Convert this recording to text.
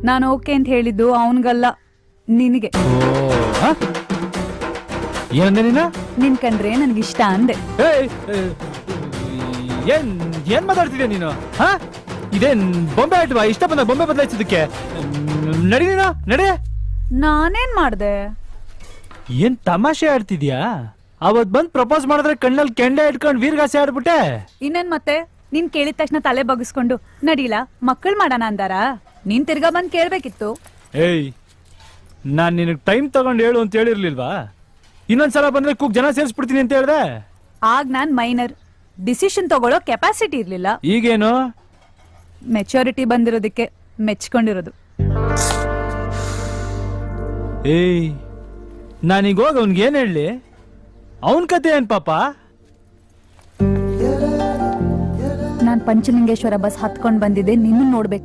ನಾನು ಓಕೆ ಅಂತ ಹೇಳಿದ್ದು ಅವನ್ಗಲ್ಲ, ನಿನಗೆ. ಏನಂದೆ ನೀನು? ನಿನ್ ಕಂಡ್ರೆ ನನ್ಗಿಷ್ಟ ಅಂದೆ. ಏನ್ ಮಾತಾಡ್ತಿದ್ಯಾ ನೀನು? ಇದೇನ್ ಬೊಂಬೆ ಆಟವಾ? ಇಷ್ಟ ಬಂದಾಗ ಬೊಂಬೆ ಬದಲಾಯಿಸೋದಕ್ಕೆ ನಡಿ ನೀನು, ನಡಿ. ನಾನೇನ್ ಮಾಡ್ದೆ? ಏನ್ ತಮಾಷೆ ಆಡ್ತಿದ್ಯಾ? ಅವತ್ ಬಂದ್ ಪ್ರಪೋಸ್ ಮಾಡಿದ್ರೆ ಕಣ್ಣಲ್ಲಿ ಕೆಂಡೆ ಇಟ್ಕೊಂಡ್ ವೀರ್ಗಾಸೆ ಆಡ್ಬಿಟ್ಟೆ. ಇನ್ನೇನ್ ಮತ್ತೆ? ನೀನ್ ಕೇಳಿದ ತಕ್ಷಣ ತಲೆ ಬಗ್ಗಿಸ್ಕೊಂಡು ನಡೀಲ ಮಕ್ಕಳು ಮಾಡೋಣ ಅಂದಾರ? ನೀನ್ ತಿರ್ಗಾ ಬಂದ್ ಕೇಳ್ಬೇಕಿತ್ತು. ಏಯ್, ನಾನ್ ನಿನಗ್ ಟೈಮ್ ತಗೊಂಡ್ ಹೇಳು ಅಂತ ಹೇಳಿರ್ಲಿಲ್ವಾ? ಇನ್ನೊಂದ್ಸಲ ಬಂದ್ರೆ ಕೂಗ್ ಜನ ಸೇರಿಸ್ಬಿಡ್ತೀನಿ ಅಂತ ಹೇಳ್ದೆ. ಆಗ ನಾನ್ ಮೈನರ್, ಡಿಸಿಷನ್ ತಗೊಳ್ಳೋ ಕೆಪಾಸಿಟಿ ಇರ್ಲಿಲ್ಲ. ಈಗೇನು? ಮೆಚುರಿಟಿ ಬಂದಿರೋದಕ್ಕೆ ಮೆಚ್ಕೊಂಡಿರೋದು. ಏಯ್, ನಾನೀಗ ಹೋಗ ಅವ್ನ್ಗೆ ಏನ್ ಹೇಳಿ? ಅವನ್ ಕತೆ ಏನ್ ಪಾಪ? ನಾನ್ ಪಂಚಲಿಂಗೇಶ್ವರ ಬಸ್ ಹತ್ಕೊಂಡ್ ಬಂದಿದ್ದೆ ನಿನ್ನ ನೋಡ್ಬೇಕು